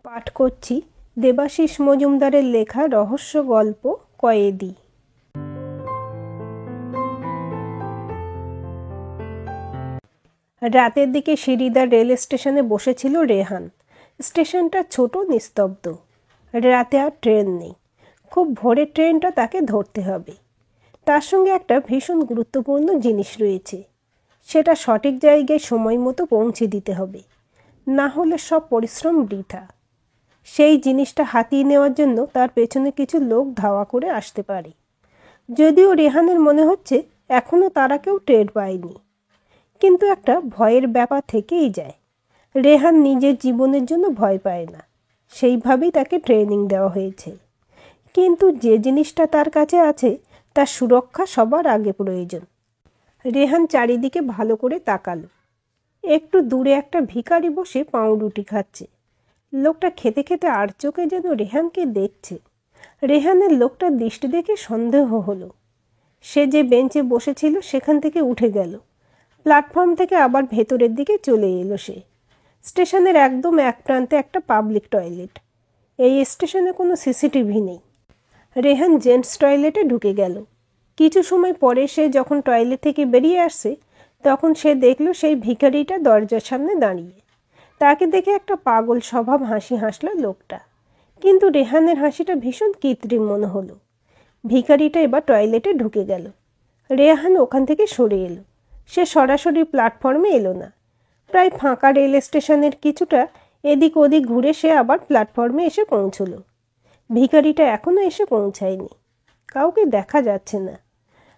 পাঠ করছি দেবাশিস মজুমদারের লেখা রহস্য গল্প কয়েদি। রাতের দিকে শিরিদার রেল স্টেশনে বসেছিল রেহান। স্টেশনটা ছোট, নিস্তব্ধ। রাতে আর ট্রেন নেই। খুব ভোরের ট্রেনটা তাকে ধরতে হবে। তার সঙ্গে একটা ভীষণ গুরুত্বপূর্ণ জিনিস রয়েছে। সেটা সঠিক জায়গায় সময় মতো পৌঁছে দিতে হবে, না হলে সব পরিশ্রম বৃথা। সেই জিনিসটা হাতিয়ে নেওয়ার জন্য তার পেছনে কিছু লোক ধাওয়া করে আসতে পারে। যদিও রেহানের মনে হচ্ছে এখনও তারা কেউ টের পায়নি, কিন্তু একটা ভয়ের ব্যাপার থেকেই যায়। রেহান নিজের জীবনের জন্য ভয় পায় না, সেইভাবেই তাকে ট্রেনিং দেওয়া হয়েছে। কিন্তু যে জিনিসটা তার কাছে আছে তার সুরক্ষা সবার আগে প্রয়োজন। রেহান চারিদিকে ভালো করে তাকালো। একটু দূরে একটা ভিখারি বসে পাউরুটি খাচ্ছে। লোকটা খেতে খেতে আর চোখে যেন রেহানকে দেখছে। রেহানের লোকটার দৃষ্টি দেখে সন্দেহ হলো। সে যে বেঞ্চে বসেছিল সেখান থেকে উঠে গেল। প্ল্যাটফর্ম থেকে আবার ভেতরের দিকে চলে এলো সে। স্টেশনের একদম এক প্রান্তে একটা পাবলিক টয়লেট। এই স্টেশনে কোনো সিসিটিভি নেই। রেহান জেন্টস টয়লেটে ঢুকে গেল। কিছু সময় পরে সে যখন টয়লেট থেকে বেরিয়ে আসছে তখন সে দেখল সেই ভিখারিটা দরজার সামনে দাঁড়িয়ে। তাকে দেখে একটা পাগল স্বভাব হাসি হাসল লোকটা, কিন্তু রেহানের হাসিটা ভীষণ কৃত্রিম মনে হলো। ভিখারিটা এবার টয়লেটে ঢুকে গেল। রেহান ওখান থেকে সরে এলো। সে সরাসরি প্ল্যাটফর্মে এলো না। প্রায় ফাঁকা রেল স্টেশনের কিছুটা এদিক ওদিক ঘুরে সে আবার প্ল্যাটফর্মে এসে পৌঁছলো। ভিখারিটা এখনও এসে পৌঁছায়নি। কাউকে দেখা যাচ্ছে না।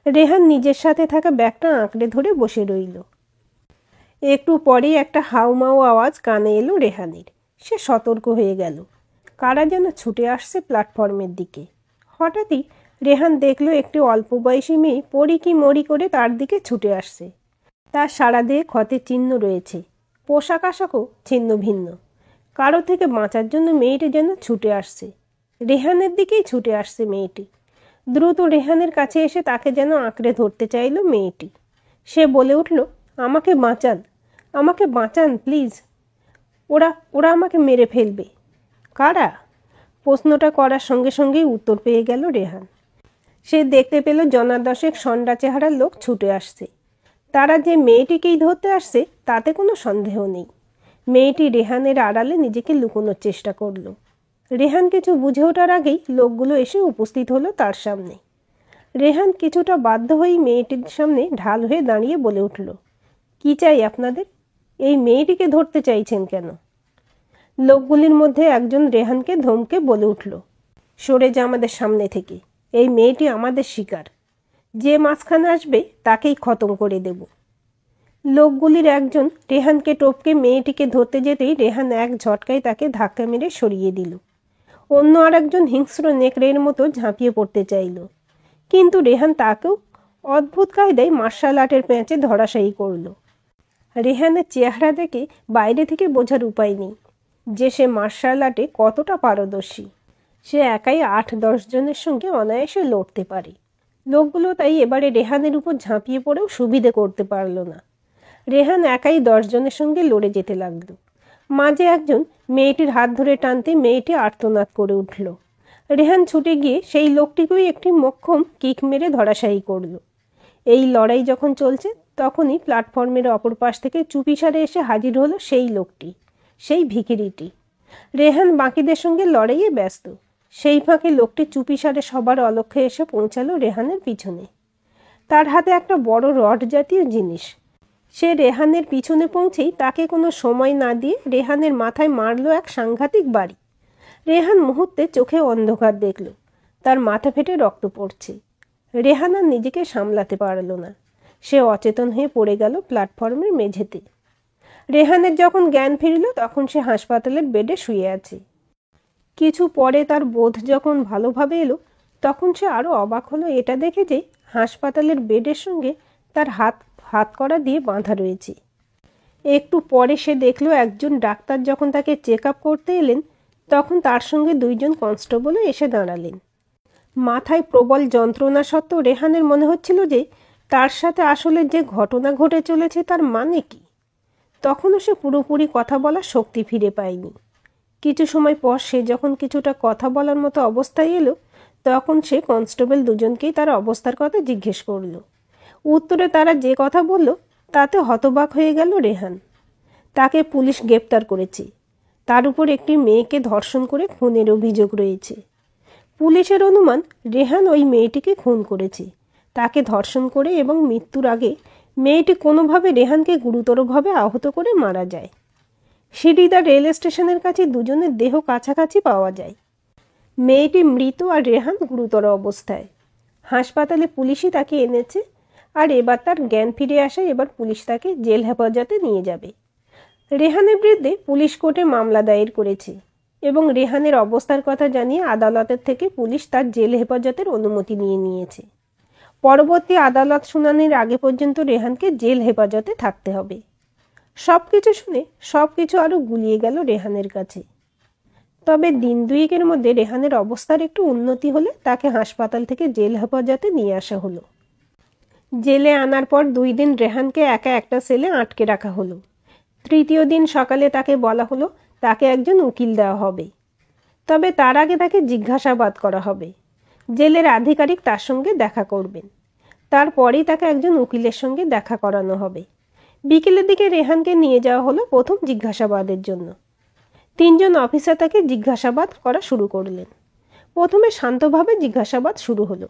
রেহান নিজের সাথে থাকা ব্যাগটা আঁকড়ে ধরে বসে রইল। একটু পরেই একটা হাউমাউ আওয়াজ কানে এলো রেহানের। সে সতর্ক হয়ে গেল। কারা যেন ছুটে আসছে প্ল্যাটফর্মের দিকে। হঠাৎই রেহান দেখল একটি অল্প বয়সী মেয়ে পড়ি কি মরি করে তার দিকে ছুটে আসছে। তার সারা দেহে ক্ষতের চিহ্ন রয়েছে। পোশাক আশাকও ছিন্ন ভিন্ন। কারো থেকে বাঁচার জন্য মেয়েটি যেন ছুটে আসছে। রেহানের দিকেই ছুটে আসছে মেয়েটি। দ্রুত রেহানের কাছে এসে তাকে যেন আঁকড়ে ধরতে চাইল মেয়েটি। সে বলে উঠল, আমাকে বাঁচান, আমাকে বাঁচান প্লিজ। ওরা ওরা আমাকে মেরে ফেলবে। কারা? প্রশ্নটা করার সঙ্গে সঙ্গেই উত্তর পেয়ে গেল রেহান। সে দেখতে পেল জনাদশেক সন্ডা চেহারার লোক ছুটে আসছে। তারা যে মেয়েটিকেই ধরতে আসছে তাতে কোনো সন্দেহ নেই। মেয়েটি রেহানের আড়ালে নিজেকে লুকোনোর চেষ্টা করল। রেহান কিছু বুঝে ওঠার আগেই লোকগুলো এসে উপস্থিত হলো তার সামনে। রেহান কিছুটা বাধ্য হয়েই মেয়েটির সামনে ঢাল হয়ে দাঁড়িয়ে বলে উঠল, কি চাই আপনাদের? এই মেয়েটিকে ধরতে চাইছেন কেন? লোকগুলির মধ্যে একজন রেহানকে ধমকে বলে উঠল, সরে যা আমাদের সামনে থেকে। এই মেয়েটি আমাদের শিকার। যে মাঝখানে আসবে তাকেই খতম করে দেব। লোকগুলির একজন রেহানকে টপকে মেয়েটিকে ধরতে যেতেই রেহান এক ঝটকায় তাকে ধাক্কা মেরে সরিয়ে দিল। অন্য আর একজন হিংস্র নেকড়ের মতো ঝাঁপিয়ে পড়তে চাইল, কিন্তু রেহান তাকেও অদ্ভুত কায়দায় মার্শাল আর্টের প্যাঁচে ধরাশায়ী করল। রেহানের চেহারা দেখে বাইরে থেকে বোঝার উপায় নেই যে সে মার্শাল আর্টে কতটা পারদর্শী। সে একাই 8-10 জনের সঙ্গে অনায়াসে লড়তে পারে। লোকগুলো তাই এবারে রেহানের উপর ঝাঁপিয়ে পড়েও সুবিধে করতে পারল না। রেহান একাই 10 জনের সঙ্গে লড়ে যেতে লাগল। মাঝে একজন মেয়েটির হাত ধরে টানতে মেয়েটি আর্তনাদ করে উঠল। রেহান ছুটে গিয়ে সেই লোকটিকেই একটি মোক্ষম কিক মেরে ধরাশায়ী করল। এই লড়াই যখন চলছে তখনই প্ল্যাটফর্মের অপর পাশ থেকে চুপিসারে এসে হাজির হলো সেই লোকটি, সেই ভিখিরিটি। রেহান বাকিদের সঙ্গে লড়াইয়ে ব্যস্ত। সেই ফাঁকে লোকটি চুপিসারে সবার অলক্ষ্যে এসে পৌঁছালো রেহানের পিছনে। তার হাতে একটা বড় রড জাতীয় জিনিস। সে রেহানের পিছনে পৌঁছেই তাকে কোনো সময় না দিয়ে রেহানের মাথায় মারল এক সাংঘাতিক বাড়ি। রেহান মুহূর্তে চোখে অন্ধকার দেখল। তার মাথা ফেটে রক্ত পড়ছে। রেহান আর নিজেকে সামলাতে পারল না। সে অচেতন হয়ে পড়ে গেল প্ল্যাটফর্মের মেঝেতে। রেহানের যখন জ্ঞান ফিরল তখন সে হাসপাতালের বেডে শুয়ে আছে। কিছু পরে তার বোধ যখন ভালোভাবে এলো তখন সে আরও অবাক হলো এটা দেখে যে হাসপাতালের বেডের সঙ্গে তার হাত কড়া দিয়ে বাঁধা রয়েছে। একটু পরে সে দেখল একজন ডাক্তার যখন তাকে চেক আপ করতে এলেন তখন তার সঙ্গে 2 জন কনস্টেবলও এসে দাঁড়ালেন। মাথায় প্রবল যন্ত্রণা সত্ত্বেও রেহানের মনে হচ্ছিল যে তার সাথে আসলে যে ঘটনা ঘটে চলেছে তার মানে কি। তখনও সে পুরোপুরি কথা বলার শক্তি ফিরে পায়নি। কিছু সময় পর সে যখন কিছুটা কথা বলার মতো অবস্থায় এলো, তখন সে কনস্টেবল দুজনকেই তার অবস্থার কথা জিজ্ঞেস করল। উত্তরে তারা যে কথা বলল তাতে হতবাক হয়ে গেল রেহান। তাকে পুলিশ গ্রেপ্তার করেছে। তার উপর একটি মেয়েকে ধর্ষণ করে খুনের অভিযোগ রয়েছে। পুলিশের অনুমান রেহান ওই মেয়েটিকে খুন করেছে, তাকে ধর্ষণ করে, এবং মৃত্যুর আগে মেয়েটি কোনোভাবে রেহানকে গুরুতরভাবে আহত করে মারা যায়। শিরিদা রেল স্টেশনের কাছে দুজনের দেহ কাছাকাছি পাওয়া যায়। মেয়েটি মৃত আর রেহান গুরুতর অবস্থায়। হাসপাতালে পুলিশই তাকে এনেছে, আর এবার তার জ্ঞান ফিরে আসে। এবার পুলিশ তাকে জেল হেফাজতে নিয়ে যাবে। রেহানের বিরুদ্ধে পুলিশ কোর্টে মামলা দায়ের করেছে এবং রেহানের অবস্থার কথা জানিয়ে আদালতের থেকে পুলিশ তার জেল হেফাজতের অনুমতি নিয়েছে। পরবর্তী আদালত শুনানির আগে পর্যন্ত রেহানকে জেল হেফাজতে থাকতে হবে। সব কিছু শুনে সব কিছু আরও গুলিয়ে গেল রেহানের কাছে। তবে দিন দুয়েকের মধ্যে রেহানের অবস্থার একটু উন্নতি হলে তাকে হাসপাতাল থেকে জেল হেফাজতে নিয়ে আসা হলো। জেলে আনার পর 2 দিন রেহানকে একা একটা সেলে আটকে রাখা হলো। তৃতীয় দিন সকালে তাকে বলা হলো তাকে একজন উকিল দেওয়া হবে, তবে তার আগে তাকে জিজ্ঞাসাবাদ করা হবে। জেলের আধিকারিক তার সঙ্গে দেখা করবেন। তারপরেই তাকে একজন উকিলের সঙ্গে দেখা করানো হবে। বিকেলের দিকে রেহানকে নিয়ে যাওয়া হলো প্রথম জিজ্ঞাসাবাদের জন্য। 3 জন অফিসার তাকে জিজ্ঞাসাবাদ করা শুরু করলেন। প্রথমে শান্তভাবে জিজ্ঞাসাবাদ শুরু হলো।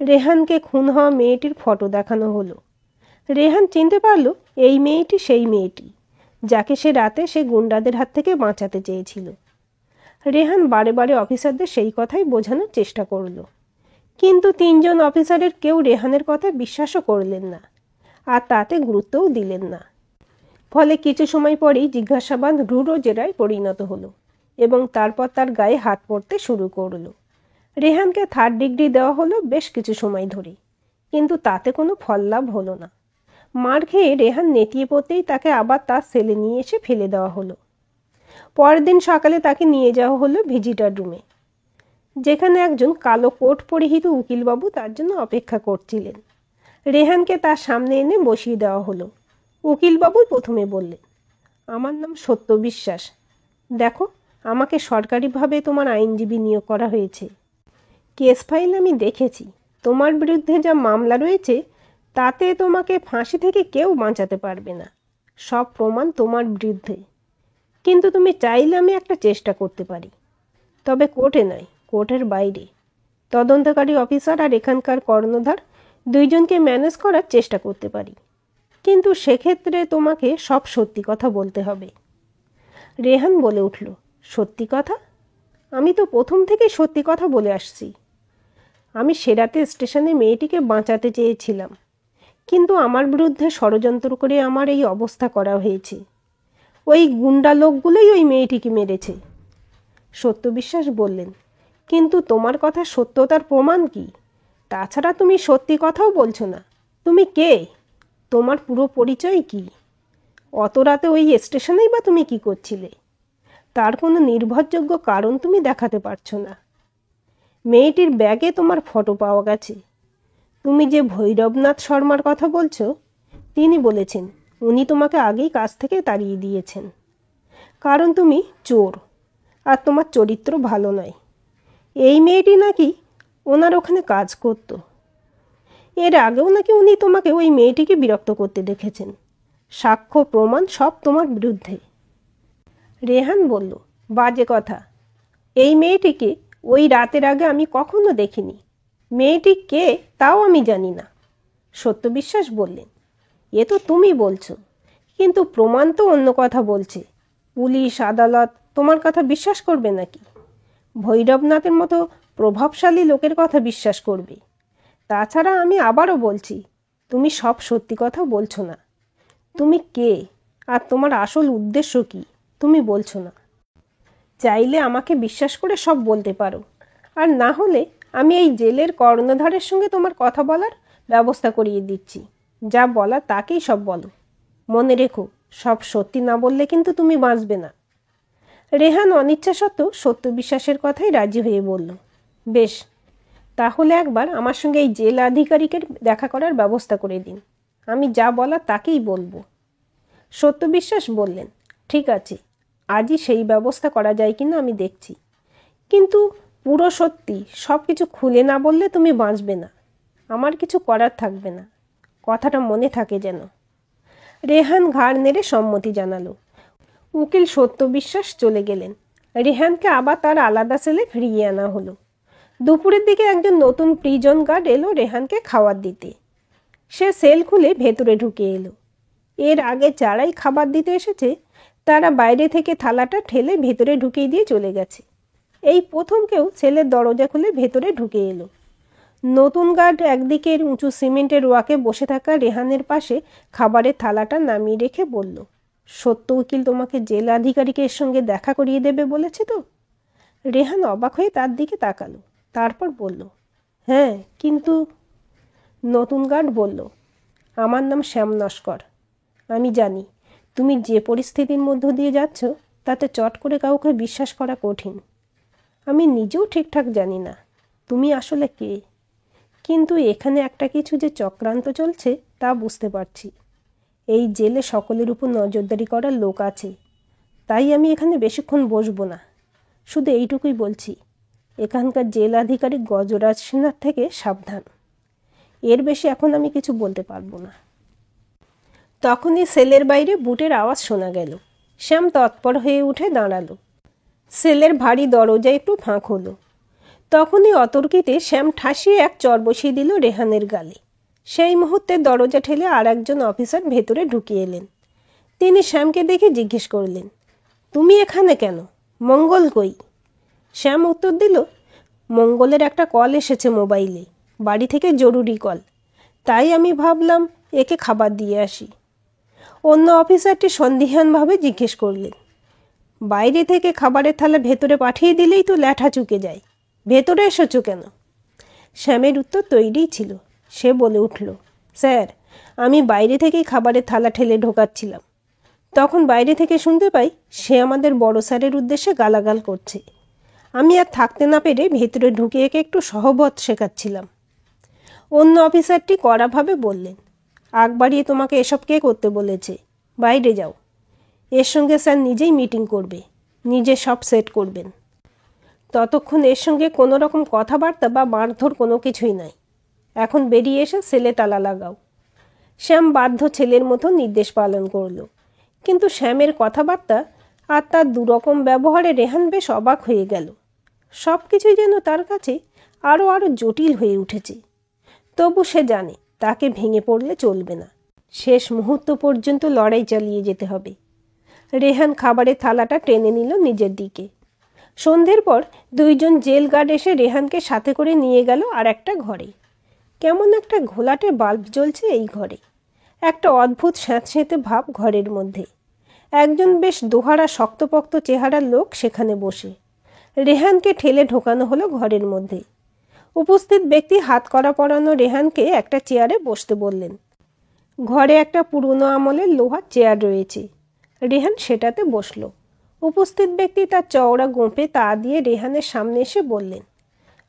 রেহানকে খুন হওয়া মেয়েটির ফটো দেখানো হলো। রেহান চিনতে পারল এই মেয়েটি সেই মেয়েটি যাকে সে রাতে সে গুন্ডাদের হাত থেকে বাঁচাতে চেয়েছিল। রেহান বারে বারে অফিসারদের সেই কথাই বোঝানোর চেষ্টা করল, কিন্তু 3 জন অফিসারের কেউ রেহানের কথা বিশ্বাসও করলেন না, আর তাতে গুরুত্বও দিলেন না। ফলে কিছু সময় পরেই জিজ্ঞাসাবাদ রূঢ় জেরায় পরিণত হলো এবং তারপর তার গায়ে হাত পড়তে শুরু করল। রেহানকে 3rd ডিগ্রি দেওয়া হলো বেশ কিছু সময় ধরে, কিন্তু তাতে কোনো ফল লাভ হলো না। মার খেয়ে রেহান নেতিয়ে পড়তেই তাকে আবার তার সেলে নিয়ে এসে ফেলে দেওয়া হলো। পরের দিন সকালে তাকে নিয়ে যাওয়া হলো ভিজিটার রুমে, যেখানে একজন কালো কোট পরিহিত উকিলবাবু তার জন্য অপেক্ষা করছিলেন। রেহানকে তার সামনে এনে বসিয়ে দেওয়া হলো। উকিলবাবুই প্রথমে বললেন, আমার নাম সত্য বিশ্বাস। দেখো, আমাকে সরকারিভাবে তোমার আইনজীবী নিয়োগ করা হয়েছে। কেস ফাইল আমি দেখেছি। তোমার বিরুদ্ধে যা মামলা রয়েছে তাতে তোমাকে ফাঁসি থেকে কেউ বাঁচাতে পারবে না। সব প্রমাণ তোমার বিরুদ্ধে। কিন্তু তুমি চাইলে আমি একটা চেষ্টা করতে পারি, তবে কোর্টে নয়, কোর্টের বাইরে। তদন্তকারী অফিসার আর এখানকার কর্ণধার 2 জনকে ম্যানেজ করার চেষ্টা করতে পারি, কিন্তু সেক্ষেত্রে তোমাকে সব সত্যি কথা বলতে হবে। রেহান বলে উঠল, সত্যি কথা? আমি তো প্রথম থেকেই সত্যি কথা বলে আসছি। আমি সে রাতে স্টেশনে মেয়েটিকে বাঁচাতে চেয়েছিলাম, কিন্তু আমার বিরুদ্ধে ষড়যন্ত্র করে আমার এই অবস্থা করা হয়েছে। ওই গুন্ডা লোকগুলোই ওই মেয়েটিকে মেরেছে। সত্যবিশ্বাস বললেন, কিন্তু তোমার কথা সত্যতার প্রমাণ কি? তাছাড়া তুমি সত্যি কথাও বলছো না। তুমি কে? তোমার পুরো পরিচয় কি? অত রাতে ওই স্টেশনেই বা তুমি কি করছিলে? তার কোনো নির্ভরযোগ্য কারণ তুমি দেখাতে পারছো না। মেয়েটির ব্যাগে তোমার ফটো পাওয়া গেছে। তুমি যে ভৈরবনাথ শর্মার কথা বলছো, তিনি বলেছেন উনি তোমাকে আগেই কাজ থেকে তাড়িয়ে দিয়েছেন, কারণ তুমি চোর আর তোমার চরিত্র ভালো নয়। এই মেয়েটি নাকি ওনার ওখানে কাজ করত। এর আগেও নাকি উনি তোমাকে ওই মেয়েটিকে বিরক্ত করতে দেখেছেন। সাক্ষ্য প্রমাণ সব তোমার বিরুদ্ধে। রেহান বলল, বাজে কথা। এই মেয়েটিকে ওই রাতের আগে আমি কখনো দেখিনি। মেয়েটি কে তাও আমি জানি না। সত্যবিশ্বাস বললেন, এ তো তুমি বলছো, কিন্তু প্রমাণ তো অন্য কথা বলছে। পুলিশ আদালত তোমার কথা বিশ্বাস করবে নাকি? ভৈরবনাথের মতো প্রভাবশালী লোকের কথা বিশ্বাস করবে? তাছাড়া আমি আবারও বলছি, তুমি সব সত্যি কথা বলছো না। তুমি কে আর তোমার আসল উদ্দেশ্য কি তুমি বলছো না। চাইলে আমাকে বিশ্বাস করে সব বলতে পারো, আর না হলে আমি এই জেলের কর্ণধারের সঙ্গে তোমার কথা বলার ব্যবস্থা করিয়ে দিচ্ছি। যা বলা তাকেই সব বলো। মনে রেখো, সব সত্যি না বললে কিন্তু তুমি বাঁচবে না। রেহান অনিচ্ছা সত্ত্বেও সত্যবিশ্বাসের কথাই রাজি হয়ে বলল, বেশ, তাহলে একবার আমার সঙ্গে এই জেল আধিকারিকের দেখা করার ব্যবস্থা করে দিন। আমি যা বলা তাকেই বলবো। সত্যবিশ্বাস বললেন, ঠিক আছে, আজই সেই ব্যবস্থা করা যায় কিনা আমি দেখছি। কিন্তু পুরো সত্যি সব কিছু খুলে না বললে তুমি বাঁচবে না। আমার কিছু করার থাকবে না, কথাটা মনে থাকে যেন। রেহান ঘাড় নেড়ে সম্মতি জানালো। উকিল সত্যবিশ্বাস চলে গেলেন। রেহানকে আবার তার আলাদা সেলে ফিরিয়ে আনা হলো। দুপুরের দিকে একজন নতুন প্রিজন গার্ড এলো রেহানকে খাবার দিতে। সে সেল খুলে ভেতরে ঢুকে এলো। এর আগে যারাই খাবার দিতে এসেছে তারা বাইরে থেকে থালাটা ঠেলে ভেতরে ঢুকিয়ে দিয়ে চলে গেছে। এই প্রথম কেউ সেলের দরজা খুলে ভেতরে ঢুকে এলো। নতুন গার্ড একদিকের উঁচু সিমেন্টের ওয়াকে বসে থাকা রেহানের পাশে খাবারের থালাটা নামিয়ে রেখে বলল, সত্য উকিল তোমাকে জেল আধিকারিকের সঙ্গে দেখা করিয়ে দেবে বলেছে তো? রেহান অবাক হয়ে তার দিকে তাকালো, তারপর বলল, হ্যাঁ, কিন্তু। নতুন গার্ড বলল, আমার নাম শ্যাম নস্কর। আমি জানি তুমি যে পরিস্থিতির মধ্য দিয়ে যাচ্ছ তাতে চট করে কাউকে বিশ্বাস করা কঠিন। আমি নিজেও ঠিকঠাক জানি না তুমি আসলে কে, কিন্তু এখানে একটা কিছু যে চক্রান্ত চলছে তা বুঝতে পারছি। এই জেলে সকলের উপর নজরদারি করার লোক আছে, তাই আমি এখানে বেশিক্ষণ বসবো না। শুধু এইটুকুই বলছি, এখানকার জেল আধিকারিক গজরাজ সিনহার থেকে সাবধান। এর বেশি এখন আমি কিছু বলতে পারবো না। তখনই সেলের বাইরে বুটের আওয়াজ শোনা গেল। শ্যাম তৎপর হয়ে উঠে দাঁড়ালো। সেলের ভারী দরজা একটু ফাঁক হলো। তখনই অতর্কিতে শ্যাম ঠাসিয়ে এক চর বসিয়ে দিল রেহানের গালে। সেই মুহূর্তে দরজা ঠেলে আর একজন অফিসার ভেতরে ঢুকিয়ে এলেন। তিনি শ্যামকে দেখে জিজ্ঞেস করলেন, তুমি এখানে কেন? মঙ্গল কই? শ্যাম উত্তর দিল, মঙ্গলের একটা কল এসেছে মোবাইলে, বাড়ি থেকে জরুরি কল, তাই আমি ভাবলাম একে খাবার দিয়ে আসি। অন্য অফিসারটি সন্দিহানভাবে জিজ্ঞেস করলেন, বাইরে থেকে খাবারের থালা ভেতরে পাঠিয়ে দিলেই তো ল্যাঠা চুকে যায়, ভেতরে এসেছো কেন? শ্যামের উত্তর তৈরিই ছিল। সে বলে উঠল, স্যার, আমি বাইরে থেকেই খাবারের থালা ঠেলে ঢোকাচ্ছিলাম। তখন বাইরে থেকে শুনতে পাই সে আমাদের বড় স্যারের উদ্দেশ্যে গালাগাল করছে। আমি আর থাকতে না পেরে ভেতরে ঢুকে একে একটু সহবত শেখাচ্ছিলাম। অন্য অফিসারটি কড়াভাবে বললেন, আগ বাড়িয়ে তোমাকে এসব কে করতে বলেছে? বাইরে যাও। এর সঙ্গে স্যার নিজেই মিটিং করবে, নিজে সব সেট করবেন। ততক্ষণ এর সঙ্গে কোনো রকম কথাবার্তা বা মারধর কোনো কিছুই নাই। এখন বেরিয়ে এসে সেলে তালা লাগাও। শ্যাম বাধ্য ছেলের মতো নির্দেশ পালন করল। কিন্তু শ্যামের কথাবার্তা আর তার দুরকম ব্যবহারে রেহান বেশ অবাক হয়ে গেল। সব কিছুই যেন তার কাছে আরও জটিল হয়ে উঠেছে। তবু সে জানে তাকে ভেঙে পড়লে চলবে না, শেষ মুহূর্ত পর্যন্ত লড়াই চালিয়ে যেতে হবে। রেহান খাবারের থালাটা টেনে নিল নিজের দিকে। সন্ধ্যের পর দুইজন জেল গার্ড এসে রেহানকে সাথে করে নিয়ে গেল আর একটা ঘরে। কেমন একটা ঘোলাটে বাল্ব জ্বলছে এই ঘরে। একটা অদ্ভুত স্যাঁতস্যাঁতে ভাব ঘরের মধ্যে। একজন বেশ দোহারা শক্তপোক্ত চেহারার লোক সেখানে বসে। রেহানকে ঠেলে ঢোকানো হলো ঘরের মধ্যে। উপস্থিত ব্যক্তি হাত করা পরানো রেহানকে একটা চেয়ারে বসতে বললেন। ঘরে একটা পুরনো আমলের লোহার চেয়ার রয়েছে। রেহান সেটাতে বসল। উপস্থিত ব্যক্তি তার চওড়া গোঁফে তা দিয়ে রেহানের সামনে এসে বললেন,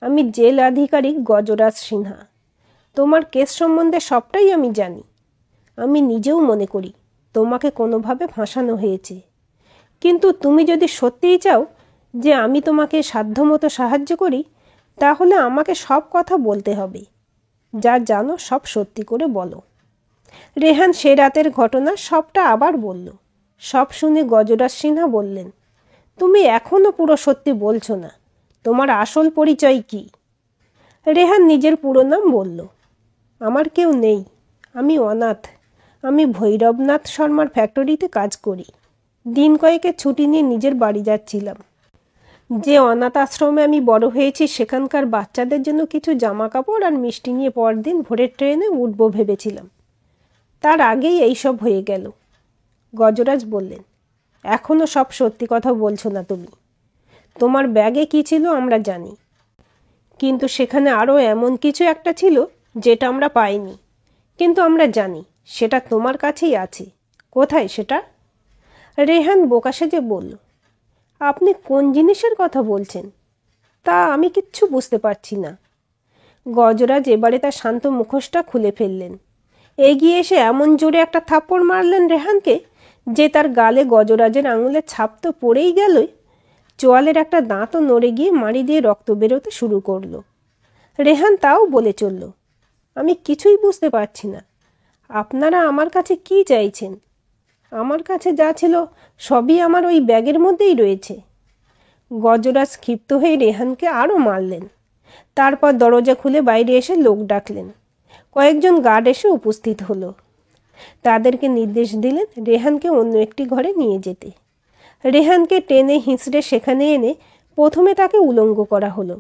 আমি জেল আধিকারিক গজরাজ সিনহা। তোমার কেস সম্বন্ধে সবটাই আমি জানি। আমি নিজেও মনে করি তোমাকে কোনোভাবে ফাঁসানো হয়েছে, কিন্তু তুমি যদি সত্যিই চাও যে আমি তোমাকে সাধ্যমতো সাহায্য করি, তাহলে আমাকে সব কথা বলতে হবে। যা জানো সব সত্যি করে বলো। রেহান সে রাতের ঘটনা সবটা আবার বলল। সব শুনে গজরাজ সিনহা বললেন, তুমি এখনও পুরো সত্যি বলছো না, তোমার আসল পরিচয় কি? রেহান নিজের পুরো নাম বলল। আমার কেউ নেই, আমি অনাথ। আমি ভৈরবনাথ শর্মার ফ্যাক্টরিতে কাজ করি। দিন কয়েকের ছুটি নিয়ে নিজের বাড়ি যাচ্ছিলাম। যে অনাথ আশ্রমে আমি বড় হয়েছি সেখানকার বাচ্চাদের জন্য কিছু জামা কাপড় আর মিষ্টি নিয়ে পরদিন ভোরের ট্রেনে উঠব ভেবেছিলাম। তার আগেই এইসব হয়ে গেল। গজরাজ বললেন, এখনও সব সত্যি কথা বলছো না তুমি। তোমার ব্যাগে কি ছিল আমরা জানি, কিন্তু সেখানে আরও এমন কিছু একটা ছিল যেটা আমরা পাইনি, কিন্তু আমরা জানি সেটা তোমার কাছেই আছে। কোথায় সেটা? রেহান বোকা সেজে বলল, আপনি কোন জিনিসের কথা বলছেন? তা আমি কিচ্ছু বুঝতে পারছি না। গজরাজ এবারে তার শান্ত মুখোশটা খুলে ফেললেন। এগিয়ে এসে এমন জোরে একটা থাপ্পড় মারলেন রেহানকে যে তার গালে গজরাজের আঙুলের ছাপ তো পড়েই গেলই, চোয়ালের একটা দাঁতও নড়ে গিয়ে মাড়ি দিয়ে রক্ত বেরোতে শুরু করলো। রেহান তাও বলে চলল, আমি কিছুই বুঝতে পারছি না, আপনারা আমার কাছে কি চাইছেন? আমার কাছে যা ছিল সবই আমার ওই ব্যাগের মধ্যেই রয়েছে। গজরাজ ক্ষিপ্ত হয়ে রেহানকে আরও মারলেন। তারপর দরজা খুলে বাইরে এসে লোক ডাকলেন। কয়েকজন গার্ড এসে উপস্থিত হলো। তাদেরকে নির্দেশ দিলেন রেহানকে অন্য একটি ঘরে নিয়ে যেতে। রেহানকে টেনে হিঁচড়ে সেখানে এনে প্রথমে তাকে উলঙ্গ করা হলো।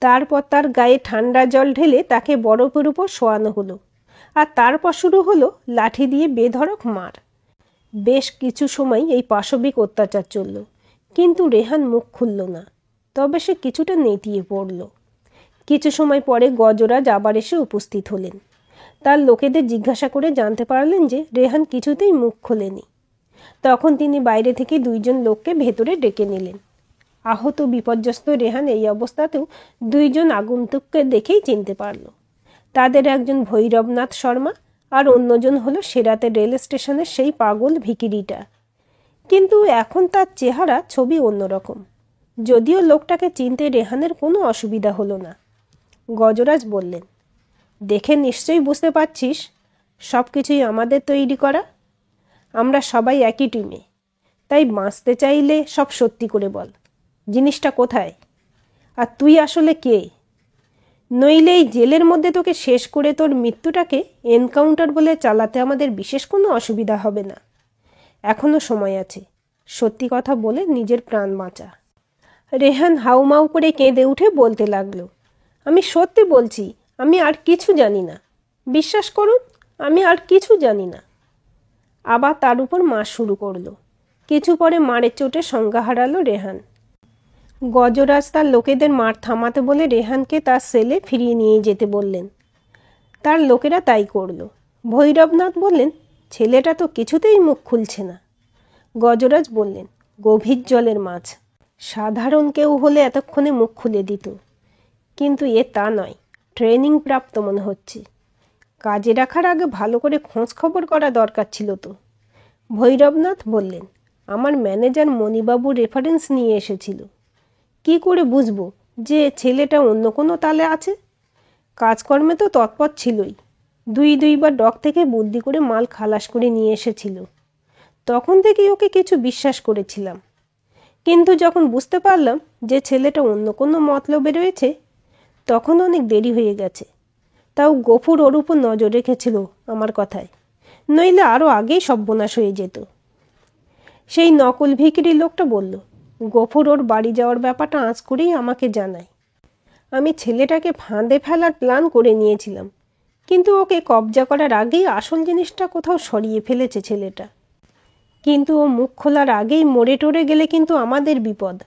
তারপর তার গায়ে ঠান্ডা জল ঢেলে তাকে বরফের উপর শোয়ানো হলো। আর তারপর শুরু হলো লাঠি দিয়ে বেধড়ক মার। বেশ কিছু সময় এই পাশবিক অত্যাচার চলল, কিন্তু রেহান মুখ খুলল না। তবে সে কিছুটা নেতিয়ে পড়ল। কিছু সময় পরে গজরাজ আবার এসে উপস্থিত হলেন। তার লোকেদের জিজ্ঞাসা করে জানতে পারলেন যে রেহান কিছুতেই মুখ খোলেনি। তখন তিনি বাইরে থেকে 2জন লোককে ভেতরে ডেকে নিলেন। আহত বিপর্যস্ত রেহান এই অবস্থাতেও 2জন আগন্তুককে দেখেই চিনতে পারল। তাদের একজন ভৈরবনাথ শর্মা আর অন্যজন হলো সেরাতে রেল স্টেশনের সেই পাগল ভিকিরিটা। কিন্তু এখন তার চেহারা ছবি অন্যরকম। যদিও লোকটাকে চিনতে রেহানের কোনো অসুবিধা হলো না। গজরাজ বললেন, দেখে নিশ্চয়ই বুঝতে পারছিস সব কিছুই আমাদের তৈরি করা। আমরা সবাই একই টিমে, তাই বাঁচতে চাইলে সব সত্যি করে বল, জিনিসটা কোথায়? আর তুই আসলে কে? নইলে এই জেলের মধ্যে তোকে শেষ করে তোর মৃত্যুটাকে এনকাউন্টার বলে চালাতে আমাদের বিশেষ কোনো অসুবিধা হবে না। এখনও সময় আছে, সত্যি কথা বলে নিজের প্রাণ বাঁচা। রেহান হাউমাউ করে কেঁদে উঠে বলতে লাগলো, আমি সত্যি বলছি, আমি আর কিছু জানি না। বিশ্বাস করুন, আমি আর কিছু জানি না। আবার তার উপর মার শুরু করলো। কিছু পরে মারের চোটে সংজ্ঞা হারালো রেহান। গজরাজ তার লোকেদের মার থামাতে বলে রেহানকে তার সেলে ফিরিয়ে নিয়ে যেতে বললেন। তার লোকেরা তাই করল। ভৈরবনাথ বললেন, ছেলেটা তো কিছুতেই মুখ খুলছে না। গজরাজ বললেন, গভীর জলের মাছ, সাধারণ কেউ হলে এতক্ষণে মুখ খুলে দিত, কিন্তু এ তা নয়, ট্রেনিং প্রাপ্ত মনে হচ্ছে। কাজে রাখার আগে ভালো করে খোঁজ খবর করা দরকার ছিল তো। ভৈরবনাথ বললেন, আমার ম্যানেজার মণিবাবু রেফারেন্স নিয়ে এসেছিল। কি করে বুঝবো যে ছেলেটা অন্য কোনো তালে আছে? কাজকর্মে তো তৎপর ছিলই। 2-2বার ডক থেকে বুদ্ধি করে মাল খালাস করে নিয়ে এসেছিল। তখন থেকেই ওকে কিছু বিশ্বাস করেছিলাম, কিন্তু যখন বুঝতে পারলাম যে ছেলেটা অন্য কোনো মতলবে রয়েছে, তখন অনেক দেরি হয়ে গেছে। তাও গফুর ওর উপর নজর রেখেছিল আমার কথায়, নইলে আরও আগেই সর্বনাশ হয়ে যেত। সেই নকল ভিখিরি লোকটা বলল, গফুর ওর বাড়ি যাওয়ার ব্যাপারটা আঁচ করেই আমাকে জানায়। আমি ছেলেটাকে ফাঁদে ফেলার প্ল্যান করে নিয়েছিলাম, কিন্তু ওকে কবজা করার আগেই আসল জিনিসটা কোথাও সরিয়ে ফেলেছে ছেলেটা। কিন্তু ও মুখ খোলার আগেই মরে টরে গেলে কিন্তু আমাদের বিপদ।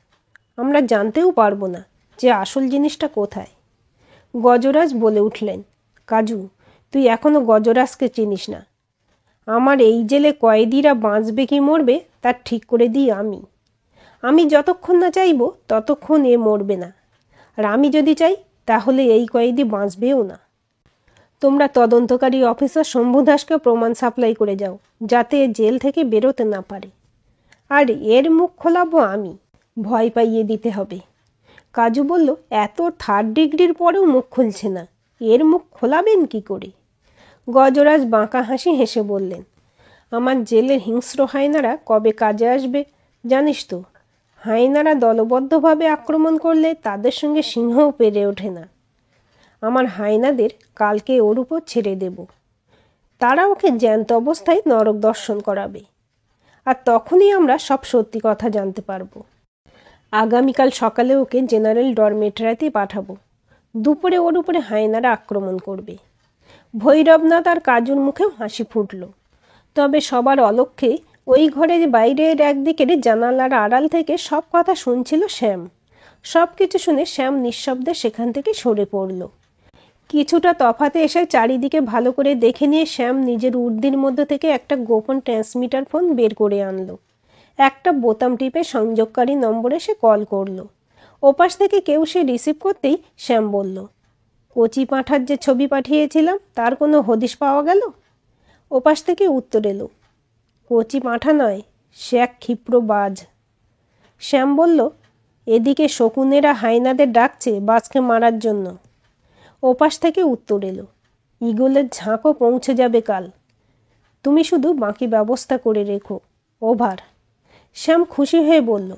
আমরা জানতেও পারবো না যে আসল জিনিসটা কোথায়। গজরাজ বলে উঠলেন, কাজু, তুই এখনো গজরাজকে চিনিস না। আমার এই জেলে কয়েদিরা বাঁচবে কি মরবে তার ঠিক করে দিই আমি। আমি যতক্ষণ না চাইব ততক্ষণ এ মরবে না, আর আমি যদি চাই তাহলে এই কয়েদি বাঁচবেও না। তোমরা তদন্তকারী অফিসার শম্ভু দাসকে প্রমাণ সাপ্লাই করে যাও, যাতে জেল থেকে বেরোতে না পারে। আর এর মুখ খোলাবো আমি, ভয় পাইয়ে দিতে হবে। কাজু বলল, এত 3rd ডিগ্রির পরেও মুখ খুলছে না, এর মুখ খোলাবেন কি করে? গজরাজ বাঁকা হাসি হেসে বললেন, আমার জেলের হিংস্র হায়নারা কবে কাজে আসবে জানিস তো? হায়নারা দলবদ্ধভাবে আক্রমণ করলে তাদের সঙ্গে সিংহও পেরে ওঠে না। আমার হায়নাদের কালকে ওর উপর ছেড়ে দেব। তারা ওকে জ্যান্ত অবস্থায় নরক দর্শন করাবে, আর তখনই আমরা সব সত্যি কথা জানতে পারবো। আগামীকাল সকালে ওকে জেনারেল ডরমেটরিতে পাঠাবো। দুপুরে ওর উপরে হায়নারা আক্রমণ করবে। ভৈরবনাথ আর কাজুর মুখেও হাসি ফুটল। তবে সবার অলক্ষ্যে ওই ঘরের বাইরের একদিকের জানালার আড়াল থেকে সব কথা শুনছিল শ্যাম। সব কিছু শুনে শ্যাম নিঃশব্দে সেখান থেকে সরে পড়ল। কিছুটা তফাতে এসে চারিদিকে ভালো করে দেখে নিয়ে শ্যাম নিজের উর্দির মধ্যে থেকে একটা গোপন ট্রান্সমিটার ফোন বের করে আনলো। একটা বোতাম টিপে সংযোগকারী নম্বরে সে কল করলো। ওপাশ থেকে কেউ সে রিসিভ করতেই শ্যাম বলল, কচি পাঁঠার যে ছবি পাঠিয়েছিলাম তার কোনো হদিশ পাওয়া গেল? ওপাশ থেকে উত্তর এলো, কচি পাঁঠা নয়, সে এক ক্ষিপ্র বাজ। শ্যাম বলল, এদিকে শকুনেরা হায়নাদের ডাকছে বাজকে মারার জন্য। ওপাশ থেকে উত্তর এলো, ঈগলের ঝাঁকও পৌঁছে যাবে কাল। তুমি শুধু বাকি ব্যবস্থা করে রেখো। ওভার। শ্যাম খুশি হয়ে বলল,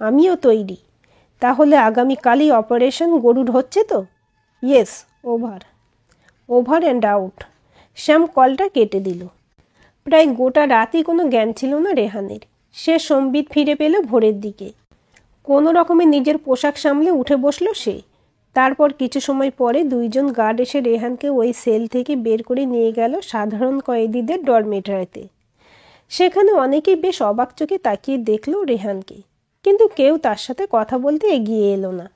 আমিও তৈরি। তাহলে আগামীকালই অপারেশন গরুড় হচ্ছে তো? Yes, over. Over and out. Shyam কলটা কেটে দিল। প্রায় গোটা রাতই কোনো জ্ঞান ছিল না রেহানের। সে সম্বিত ফিরে পেল ভোরের দিকে। কোনো রকমে নিজের পোশাক সামলে উঠে বসল সে। তারপর কিছু সময় পরে দুইজন গার্ড এসে রেহানকে ওই সেল থেকে বের করে নিয়ে গেল সাধারণ কয়েদিদের ডরমেটরিতে। সেখানে অনেকেই বেশ অবাক চোখে তাকিয়ে দেখল রেহানকে, কিন্তু কেউ তার সাথে কথা বলতে এগিয়ে এলো না।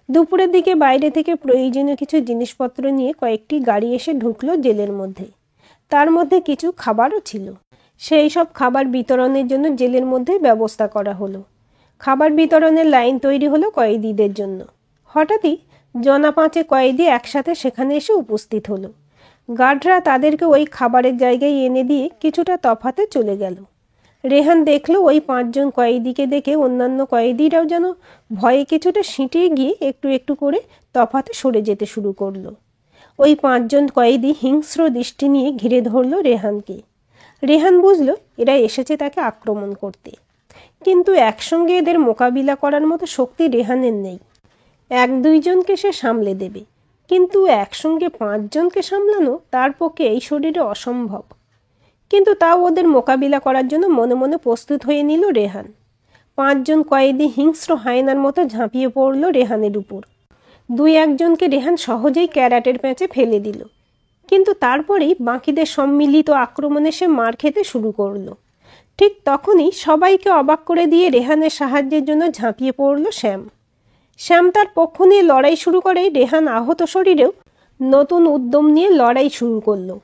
দুপুরের দিকে বাইরে থেকে প্রয়োজনীয় কিছু জিনিসপত্র নিয়ে কয়েকটি গাড়ি এসে ঢুকলো জেলের মধ্যে। তার মধ্যে কিছু খাবারও ছিল। সেই সব খাবার বিতরণের জন্য জেলের মধ্যে ব্যবস্থা করা হলো। খাবার বিতরণের লাইন তৈরি হলো কয়েদিদের জন্য। হঠাৎই জনা পাঁচে কয়েদি একসাথে সেখানে এসে উপস্থিত হলো। গার্ডরা তাদেরকে ওই খাবারের জায়গায় এনে দিয়ে কিছুটা তফাতে চলে গেল। রেহান দেখলো ওই 5 জন কয়েদিকে দেখে অন্যান্য কয়েদিরাও যেন ভয়ে কিছুটা সিঁটিয়ে গিয়ে একটু একটু করে তফাতে সরে যেতে শুরু করলো। ওই 5 জন কয়েদি হিংস্র দৃষ্টি নিয়ে ঘিরে ধরল রেহানকে। রেহান বুঝল এরা এসেছে তাকে আক্রমণ করতে, কিন্তু একসঙ্গে এদের মোকাবিলা করার মতো শক্তি রেহানের নেই। 1-2 জনকে সে সামলে দেবে, কিন্তু একসঙ্গে 5 জনকে সামলানো তার পক্ষে এই শরীরে অসম্ভব। কিন্তু তাও ওদের মোকাবিলা করার জন্য মনে মনে প্রস্তুত হয়ে নিল রেহান। 5 জন কয়েদি হিংস্র হায়নার মতো ঝাঁপিয়ে পড়ল রেহানের উপর। 2-1 জনকে রেহান সহজেই ক্যারাটের প্যাঁচে ফেলে দিল, কিন্তু তারপরেই বাকিদের সম্মিলিত আক্রমণে সে মার খেতে শুরু করলো। ঠিক তখনই সবাইকে অবাক করে দিয়ে রেহানের সাহায্যের জন্য ঝাঁপিয়ে পড়ল শ্যাম। শ্যাম তার পক্ষ নিয়ে লড়াই শুরু করে রেহান আহত শরীরেও নতুন উদ্যম নিয়ে লড়াই শুরু করলো।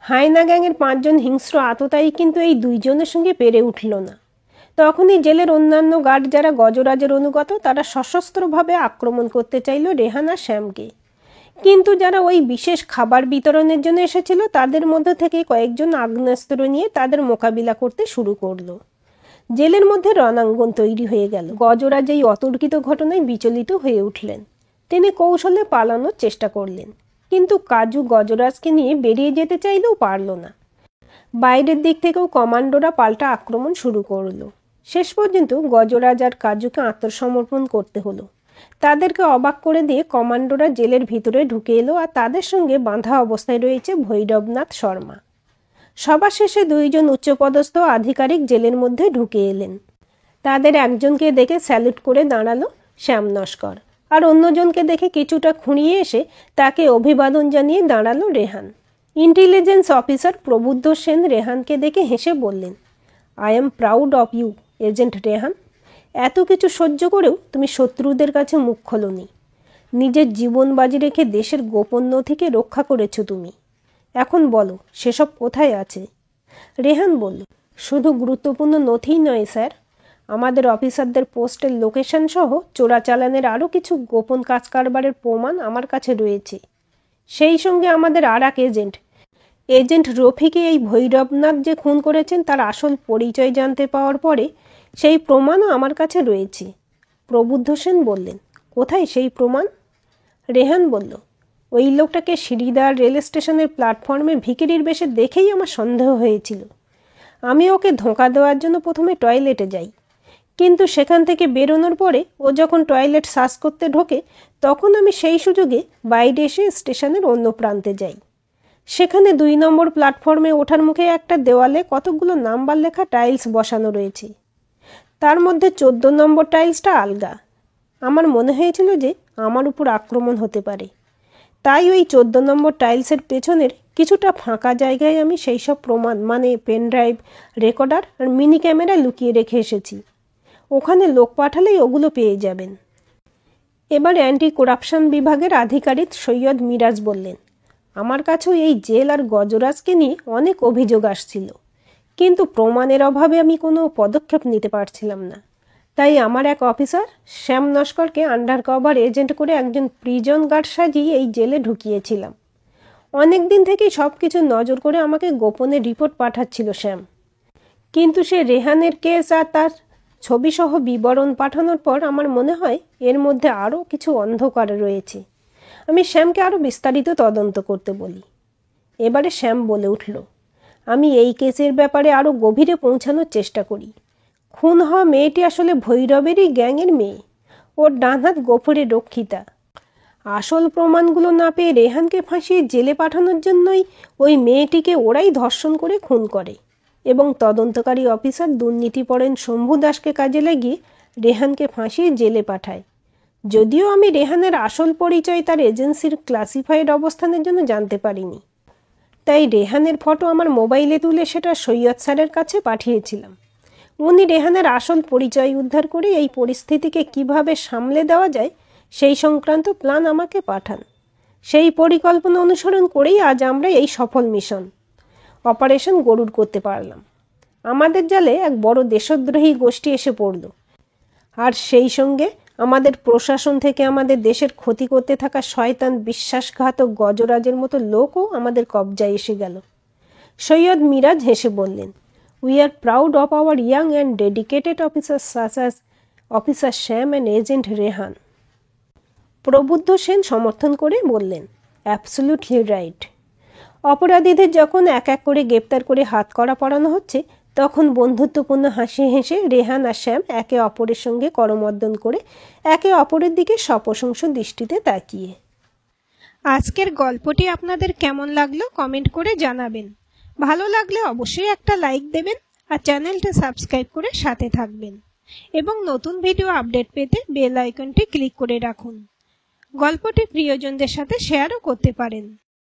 হায়না গ্যাংয়ের 5 জন হিংস্র আততায়ী কিন্তু এই 2 জনের সঙ্গে পেরে উঠল না। তখনই জেলের অন্যান্য গার্ড যারা গজরাজের অনুগত তারা সশস্ত্রভাবে আক্রমণ করতে চাইল রেহান আর শ্যামকে। কিন্তু যারা ওই বিশেষ খাবার বিতরণের জন্য এসেছিল তাদের মধ্যে থেকে কয়েকজন আগ্নেয়াস্ত্র নিয়ে তাদের মোকাবিলা করতে শুরু করলো। জেলের মধ্যে রণাঙ্গন তৈরি হয়ে গেল। গজরাজ এই অতর্কিত ঘটনায় বিচলিত হয়ে উঠলেন। তিনি কৌশলে পালানোর চেষ্টা করলেন, কিন্তু কাজু গজরাজকে নিয়ে বেরিয়ে যেতে চাইলেও পারল না। বাইরের দিক থেকেও কমান্ডোরা পাল্টা আক্রমণ শুরু করলো। শেষ পর্যন্ত গজরাজ আর কাজুকে আত্মসমর্পণ করতে হলো। তাদেরকে অবাক করে দিয়ে কমান্ডোরা জেলের ভিতরে ঢুকে এলো, আর তাদের সঙ্গে বাঁধা অবস্থায় রয়েছে ভৈরবনাথ শর্মা। সবার শেষে 2 জন উচ্চপদস্থ আধিকারিক জেলের মধ্যে ঢুকে এলেন। তাদের একজনকে দেখে স্যালুট করে দাঁড়ালো শ্যাম নস্কর, আর অন্যজনকে দেখে কিছুটা খুঁড়িয়ে এসে তাকে অভিবাদন জানিয়ে দাঁড়ালো রেহান। ইন্টেলিজেন্স অফিসার প্রবুদ্ধ সেন রেহানকে দেখে হেসে বললেন, I am proud of you agent Rehan. এত কিছু সহ্য করেও তুমি শত্রুদের কাছে মুখ খোলোনি। নিজের জীবন বাজি রেখে দেশের গোপন নথিকে রক্ষা করেছো তুমি। এখন বলো সেসব কোথায় আছে? রেহান বলল, শুধু গুরুত্বপূর্ণ নথিই নয় স্যার, আমাদের অফিসারদের পোস্টের লোকেশন সহ চোরাচালানের আরও কিছু গোপন কাজ কারবারের প্রমাণ আমার কাছে রয়েছে। সেই সঙ্গে আমাদের আর এক এজেন্ট রফিকে এই ভৈরবনাথ যে খুন করেছেন তার আসল পরিচয় জানতে পাওয়ার পরে সেই প্রমাণও আমার কাছে রয়েছে। প্রবুদ্ধ সেন বললেন, কোথায় সেই প্রমাণ? রেহান বলল, ওই লোকটাকে সিঁড়িদার রেল স্টেশনের প্ল্যাটফর্মে ভিখিরির বেশে দেখেই আমার সন্দেহ হয়েছিল। আমি ওকে ধোঁকা দেওয়ার জন্য প্রথমে টয়লেটে যাই, কিন্তু সেখান থেকে বেরোনোর পরে ও যখন টয়লেট সার্চ করতে ঢোকে তখন আমি সেই সুযোগে বাইরে এসে স্টেশনের অন্য প্রান্তে যাই। সেখানে 2 নম্বর প্ল্যাটফর্মে ওঠার মুখে একটা দেওয়ালে কতগুলো নাম্বার লেখা টাইলস বসানো রয়েছে। তার মধ্যে 14 নম্বর টাইলসটা আলগা। আমার মনে হয়েছিল যে আমার উপর আক্রমণ হতে পারে, তাই ওই 14 নম্বর টাইলসের পেছনের কিছুটা ফাঁকা জায়গায় আমি সেই সব প্রমাণ মানে পেনড্রাইভ, রেকর্ডার আর মিনি ক্যামেরা লুকিয়ে রেখে এসেছি। ওখানে লোক পাঠালেই ওগুলো পেয়ে যাবেন। এবার অ্যান্টি করাপশন বিভাগের আধিকারিক সৈয়দ মিরাজ বললেন, আমার কাছেও এই জেল আর গজরাজকে নিয়ে অনেক অভিযোগ আসছিল, কিন্তু প্রমাণের অভাবে আমি কোনো পদক্ষেপ নিতে পারছিলাম না। তাই আমার এক অফিসার শ্যাম নস্করকে আন্ডার কভার এজেন্ট করে একজন প্রিজন গার্ড সাজিয়ে এই জেলে ঢুকিয়েছিলাম। অনেক দিন থেকেই সব কিছু নজর করে আমাকে গোপনে রিপোর্ট পাঠাচ্ছিল শ্যাম। কিন্তু সে রেহানের কেস আর তার ছবিসহ বিবরণ পাঠানোর পর আমার মনে হয় এর মধ্যে আরও কিছু অন্ধকার রয়েছে। আমি শ্যামকে আরও বিস্তারিত তদন্ত করতে বলি। এবারে শ্যাম বলে উঠল, আমি এই কেসের ব্যাপারে আরও গভীরে পৌঁছানোর চেষ্টা করি। খুন হওয়া মেয়েটি আসলে ভৈরবেরই গ্যাংয়ের মেয়ে। ওর ডান হাত গফুরের রক্ষিতা। আসল প্রমাণগুলো না পেয়ে রেহানকে ফাঁসিয়ে জেলে পাঠানোর জন্যই ওই মেয়েটিকে ওরাই ধর্ষণ করে খুন করে এবং তদন্তকারী অফিসার দুর্নীতিপরায়ণ শম্ভু দাসকে কাজে লাগিয়ে রেহানকে ফাঁসিয়ে জেলে পাঠায়। যদিও আমি রেহানের আসল পরিচয় তার এজেন্সির ক্লাসিফাইড অবস্থানের জন্য জানতে পারিনি, তাই রেহানের ফটো আমার মোবাইলে তুলে সেটা সৈয়দ স্যারের কাছে পাঠিয়েছিলাম। উনি রেহানের আসল পরিচয় উদ্ধার করে এই পরিস্থিতিকে কিভাবে সামলে দেওয়া যায় সেই সংক্রান্ত প্ল্যান আমাকে পাঠান। সেই পরিকল্পনা অনুসরণ করেই আজ আমরা এই সফল মিশন অপারেশন গরুড় করতে পারলাম। আমাদের জালে এক বড় দেশদ্রোহী গোষ্ঠী এসে পড়ল, আর সেই সঙ্গে আমাদের প্রশাসন থেকে আমাদের দেশের ক্ষতি করতে থাকা শয়তান বিশ্বাসঘাতক গজরাজের মতো লোকও আমাদের কবজায় এসে গেল। সৈয়দ মিরাজ হেসে বললেন, we are proud of our young and dedicated officer such as officer Shyam and agent Rehan. Prabuddha Sen সমর্থন করে বললেন, অ্যাবসলিউটলি রাইট। অপরাধীদের যখন এক এক করে গ্রেপ্তার করে হাতকড়া পরানো হচ্ছে, তখন বন্ধুত্বপূর্ণ হাসি হেসে রেহান আর শ্যাম একে অপরের সঙ্গে করমর্দন করে একে অপরের দিকে সপ্রশংস দৃষ্টিতে তাকিয়ে। আজকের গল্পটি আপনাদের কেমন লাগলো কমেন্ট করে জানাবেন। ভালো লাগলে অবশ্যই একটা লাইক দেবেন আর চ্যানেলটা সাবস্ক্রাইব করে সাথে থাকবেন এবং নতুন ভিডিও আপডেট পেতে বেল আইকনটি ক্লিক করে রাখুন। গল্পটি প্রিয়জনদের সাথে শেয়ারও করতে পারেন।